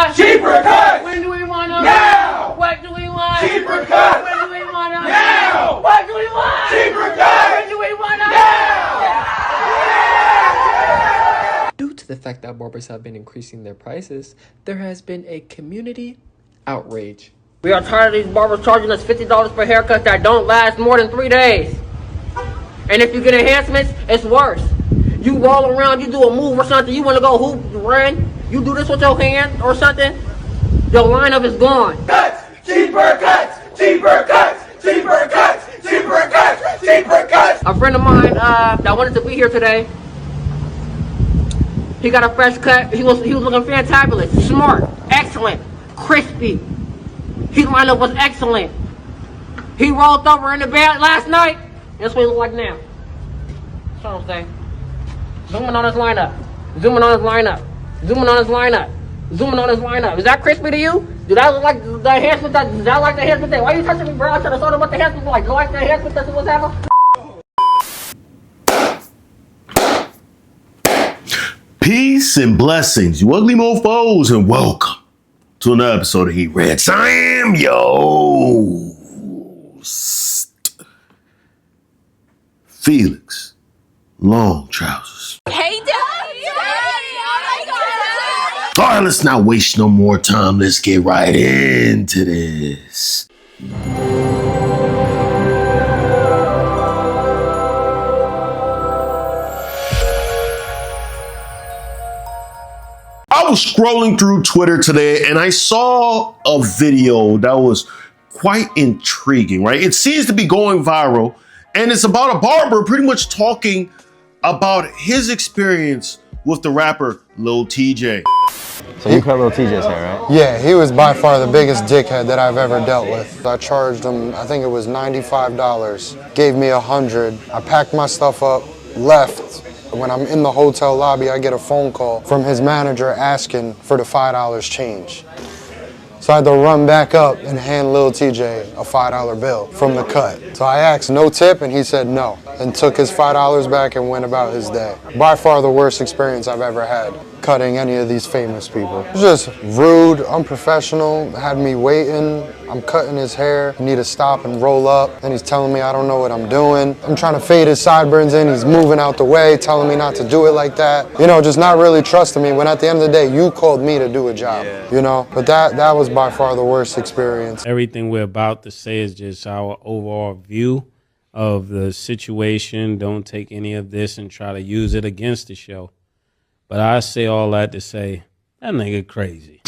want? Cheaper cuts! When do we want them? Now! What do we want? Cheaper cuts! When do we want them? Now! What do we want? Cheaper cuts! When do we want them? Now! Due to the fact that barbers have been increasing their prices, there has been a community outrage. We are tired of these barbers charging us $50 for haircuts that don't last more than 3 days. And if you get enhancements, it's worse. You roll around, you do a move or something, you want to go hoop, run, you do this with your hand or something, your lineup is gone. Cuts! Cheaper cuts! Cheaper cuts! Cheaper cuts! Cheaper cuts! Cheaper cuts! A friend of mine that wanted to be here today, he got a fresh cut. He was looking fantabulous, smart, excellent, crispy. His lineup was excellent. He rolled over in the bed last night. That's what he look like now. That's what I'm saying. Zooming on his lineup. Zooming on his lineup. Zooming on his lineup. Zooming on his lineup. Is that crispy to you? Do that look like the enhancement that? Does that like the enhancement that? Why are you touching me, bro? I should have told him what the enhancement was like. Do you like the enhancement that was having? Peace and blessings, you ugly mofos, and welcome to another episode of Heat Reds. I am yo Felix Long Trousers. Hey, Daddy! All right, let's not waste no more time. Let's get right into this. I was scrolling through Twitter today and I saw a video that was quite intriguing, right? It seems to be going viral and it's about a barber pretty much talking about his experience with the rapper Lil TJ. So you cut Lil TJ's hair, right? Yeah, he was by far the biggest dickhead that I've ever dealt with. I charged him, I think it was $95, gave me $100. I packed my stuff up, left. When I'm in the hotel lobby, I get a phone call from his manager asking for the $5 change. So I had to run back up and hand Lil TJ a $5 bill from the cut. So I asked no tip and he said no, and took his $5 back and went about his day. By far the worst experience I've ever had cutting any of these famous people. It was just rude, unprofessional, had me waiting. I'm cutting his hair, I need to stop and roll up, and he's telling me I don't know what I'm doing. I'm trying to fade his sideburns in, he's moving out the way, telling me not to do it like that. You know, just not really trusting me when at the end of the day, you called me to do a job, you know? But that was by far the worst experience. Everything we're about to say is just our overall view of the situation. Don't take any of this and try to use it against the show. But I say all that to say, that nigga crazy.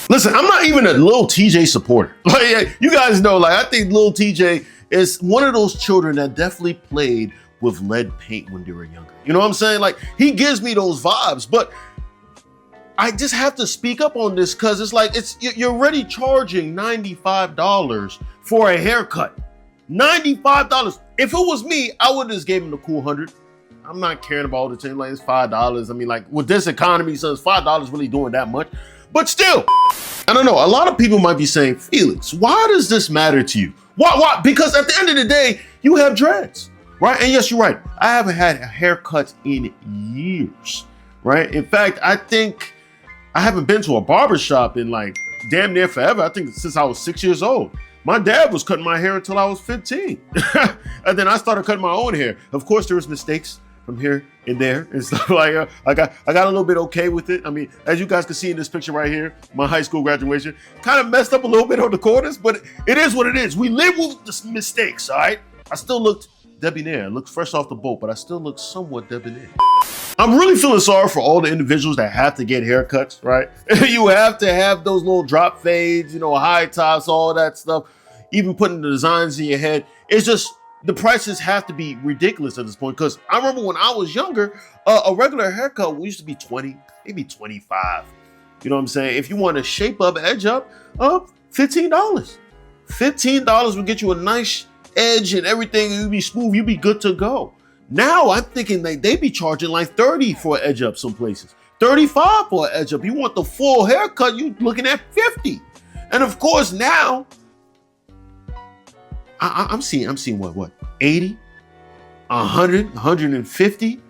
Listen, I'm not even a Lil TJ supporter. Like, you guys know, like, I think Lil TJ is one of those children that definitely played with lead paint when they were younger. You know what I'm saying? Like, he gives me those vibes, but I just have to speak up on this because it's like, you're already charging $95 for a haircut. $95. If it was me, I would have just gave him the cool $100. I'm not caring about all the change, like it's $5. I mean, like with this economy, so it's $5 really doing that much. But still, I don't know. A lot of people might be saying, Felix, why does this matter to you? Why? Because at the end of the day, you have dreads, right? And yes, you're right. I haven't had a haircut in years, right? In fact, I think I haven't been to a barber shop in like damn near forever. I think since I was 6 years old. My dad was cutting my hair until I was 15. And then I started cutting my own hair. Of course, there was mistakes from here and there and stuff like that. I got a little bit okay with it. I mean, as you guys can see in this picture right here, my high school graduation, kind of messed up a little bit on the corners, but it is what it is. We live with the mistakes, all right? I still looked debonair. I looked fresh off the boat, but I still looked somewhat debonair. I'm really feeling sorry for all the individuals that have to get haircuts, right? You have to have those little drop fades, you know, high tops, all that stuff, even putting the designs in your head. It's just, the prices have to be ridiculous at this point. Because I remember when I was younger, a regular haircut used to be 20, maybe 25. You know what I'm saying? If you want to shape up, edge up, $15. $15 will get you a nice edge and everything. You'll be smooth, you'll be good to go. Now I'm thinking like they be charging like 30 for an edge up some places, 35 for an edge up. You want the full haircut, you looking at 50. And of course now, I'm seeing what, 80, 100, 150.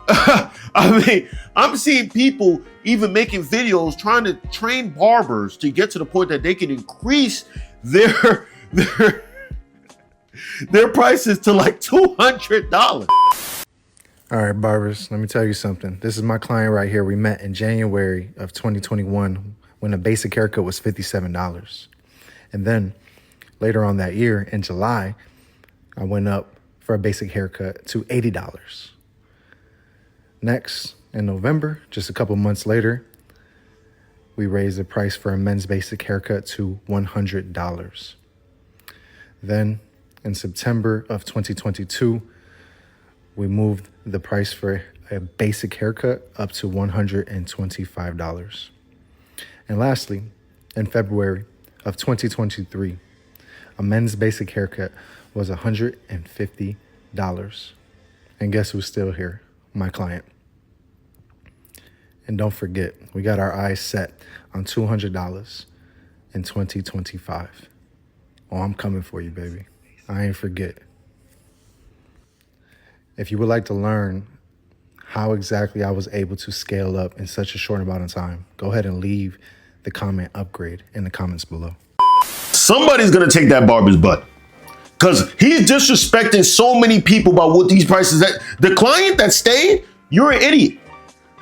I mean, I'm seeing people even making videos trying to train barbers to get to the point that they can increase their prices to like $200. All right, barbers, let me tell you something. This is my client right here. We met in January of 2021 when a basic haircut was $57. And then later on that year in July, I went up for a basic haircut to $80. Next, in November, just a couple months later, we raised the price for a men's basic haircut to $100. Then in September of 2022, we moved the price for a basic haircut up to $125. And lastly, in February of 2023, a men's basic haircut was $150. And guess who's still here? My client. And don't forget, we got our eyes set on $200 in 2025. Oh, I'm coming for you, baby. I ain't forget. If you would like to learn how exactly I was able to scale up in such a short amount of time, go ahead and leave the comment upgrade in the comments below. Somebody's gonna take that barber's butt, because he's disrespecting so many people about what these prices. That the client that stayed, you're an idiot.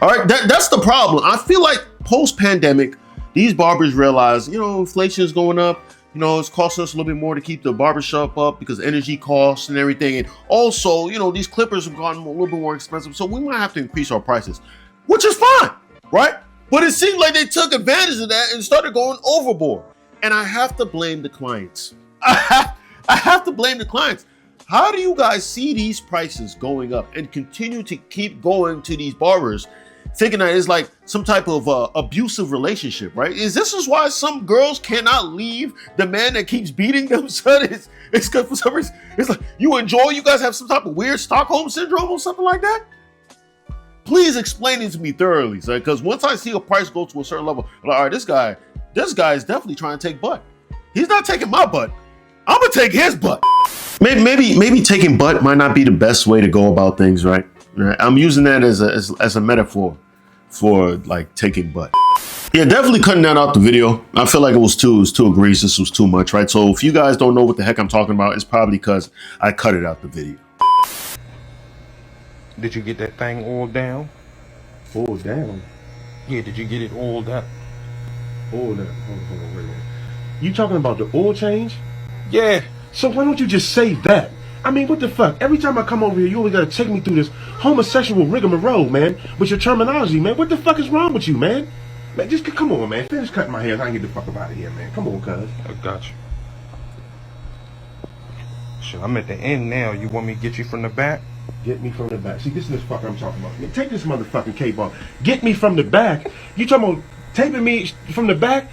All right, that's the problem. I feel like post-pandemic, these barbers realize, inflation is going up. It's costing us a little bit more to keep the barbershop up because energy costs and everything. And also, these clippers have gotten a little bit more expensive. So we might have to increase our prices, which is fine, right? But it seems like they took advantage of that and started going overboard. And I have to blame the clients. I have to blame the clients. How do you guys see these prices going up and continue to keep going to these barbers, thinking that it's like some type of abusive relationship, right? This is why some girls cannot leave the man that keeps beating them, son? It's because for some reason, it's like, you guys have some type of weird Stockholm syndrome or something like that? Please explain it to me thoroughly, son, because once I see a price go to a certain level, I'm like, all right, this guy is definitely trying to take butt. He's not taking my butt. I'm gonna take his butt. Maybe taking butt might not be the best way to go about things, right? I'm using that as a metaphor for like taking butt. Yeah, definitely cutting that out the video. I feel like it was too egregious. This was too much, right? So if you guys don't know what the heck I'm talking about, it's probably because I cut it out the video. Did you get that thing oiled down? Oiled down? Yeah, did you get it oiled up? Oiled up? Hold on, wait a minute. You talking about the oil change? Yeah. So why don't you just say that? I mean, what the fuck? Every time I come over here, you always gotta take me through this homosexual rigmarole, man, with your terminology, man. What the fuck is wrong with you, man? Man, just come on, man. Finish cutting my hair. I can get the fuck up out of here, man. Come on, cuz. I got you. Shit, I'm at the end now. You want me to get you from the back? Get me from the back. See, this is the fuck I'm talking about. Man, take this motherfucking cape off. Get me from the back. You talking about taping me from the back?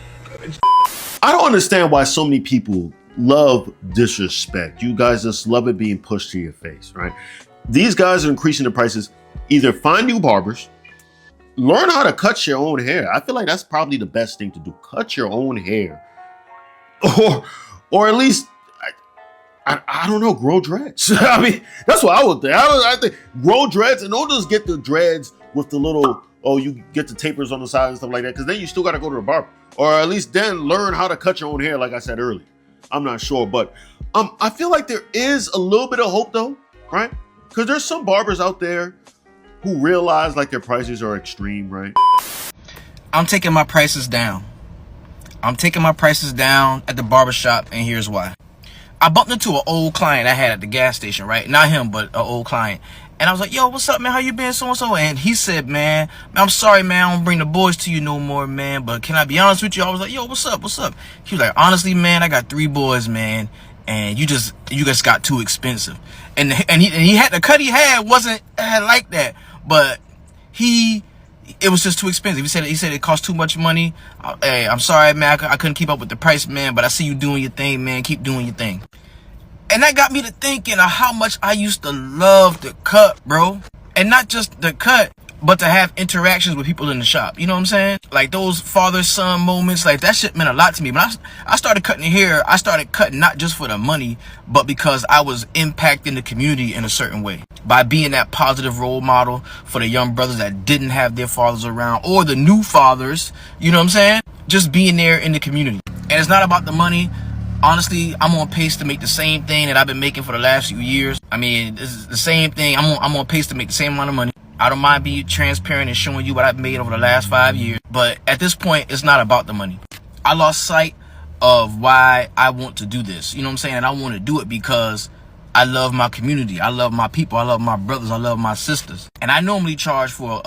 I don't understand why so many people love disrespect. You guys just love it being pushed to your face, right? These guys are increasing the prices. Either find new barbers, learn how to cut your own hair. I feel like that's probably the best thing to do. Cut your own hair. Or at least, I don't know, grow dreads. I mean, that's what I would think. I think grow dreads, and don't just get the dreads with the little, you get the tapers on the side and stuff like that, because then you still got to go to the barber. Or at least then learn how to cut your own hair, like I said earlier. I'm not sure, but I feel like there is a little bit of hope though, right? Because there's some barbers out there who realize like their prices are extreme, right? I'm taking my prices down. I'm taking my prices down at the barbershop, and here's why. I bumped into an old client I had at the gas station, right? Not him, but an old client. And I was like, yo, what's up, man? How you been, so-and-so? And he said, man, I'm sorry, man. I don't bring the boys to you no more, man. But can I be honest with you? I was like, yo, what's up? What's up? He was like, honestly, man, I got 3 boys, man. And you just got too expensive. And he had the cut he had wasn't like that. But it was just too expensive. He said it cost too much money. Hey, I'm sorry, man. I couldn't keep up with the price, man. But I see you doing your thing, man. Keep doing your thing. And that got me to thinking of how much I used to love the cut, bro. And not just the cut. but to have interactions with people in the shop. You know what I'm saying? Like those father-son moments, like that shit meant a lot to me. When I started cutting hair, I started cutting not just for the money, but because I was impacting the community in a certain way. By being that positive role model for the young brothers that didn't have their fathers around, or the new fathers, you know what I'm saying? Just being there in the community. And it's not about the money. Honestly, I'm on pace to make the same thing that I've been making for the last few years. I mean, this is the same thing. I'm on pace to make the same amount of money. I don't mind being transparent and showing you what I've made over the last 5 years. But at this point, it's not about the money. I lost sight of why I want to do this. You know what I'm saying? And I want to do it because I love my community. I love my people. I love my brothers. I love my sisters. And I normally charge for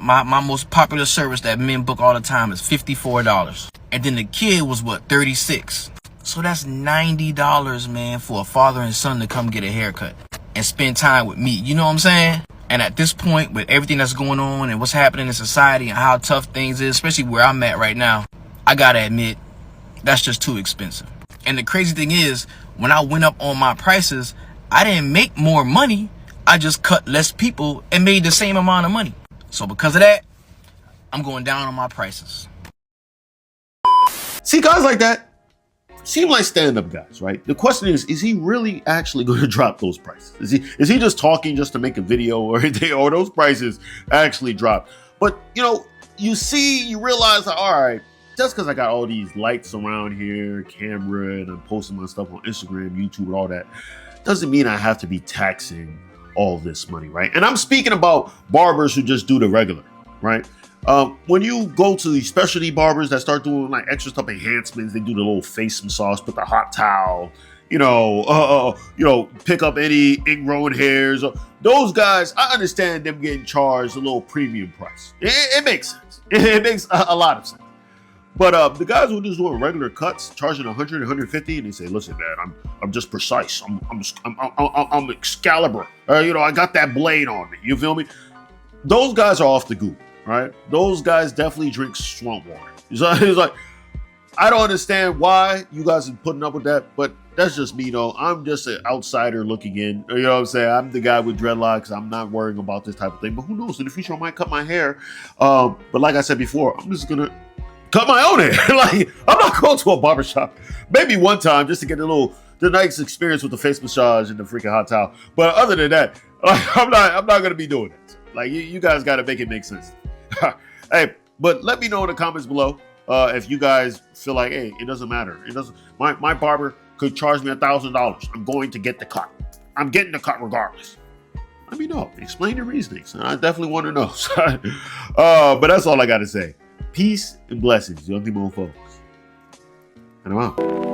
my most popular service that men book all the time is $54. And then the kid was what, $36. So that's $90, man, for a father and son to come get a haircut and spend time with me. You know what I'm saying? And at this point, with everything that's going on and what's happening in society and how tough things is, especially where I'm at right now, I gotta admit, that's just too expensive. And the crazy thing is, when I went up on my prices, I didn't make more money. I just cut less people and made the same amount of money. So because of that, I'm going down on my prices. See, guys like that seem like stand-up guys, right? The question is he really actually going to drop those prices? Is he just talking just to make a video, or those prices actually drop? But you realize that, all right, just because I got all these lights around here, camera, and I'm posting my stuff on Instagram, YouTube, and all that, doesn't mean I have to be taxing all this money, right? And I'm speaking about barbers who just do the regular, right? When you go to these specialty barbers that start doing like extra stuff, enhancements, they do the little face massage, put the hot towel, pick up any ingrown hairs. Those guys, I understand them getting charged a little premium price. It makes sense. It makes a lot of sense. But the guys who are just doing regular cuts, charging 100, 150, and they say, "Listen, man, I'm just precise. I'm Excalibur. I got that blade on me. You feel me?" Those guys are off the goop. Right? Those guys definitely drink swamp water. It's like, I don't understand why you guys are putting up with that, but that's just me, though. I'm just an outsider looking in. You know what I'm saying? I'm the guy with dreadlocks. I'm not worrying about this type of thing. But who knows? In the future, I might cut my hair. But like I said before, I'm just going to cut my own hair. Like, I'm not going to a barbershop. Maybe one time just to get the nice experience with the face massage and the freaking hot towel. But other than that, like, I'm not going to be doing that. Like, you guys got to make it make sense. Hey, but let me know in the comments below if you guys feel like, hey, it doesn't matter. It doesn't. My barber could charge me $1,000. I'm going to get the cut. I'm getting the cut regardless. Let me know. Explain your reasonings. I definitely want to know. But that's all I got to say. Peace and blessings, young Demo folks. And I'm out.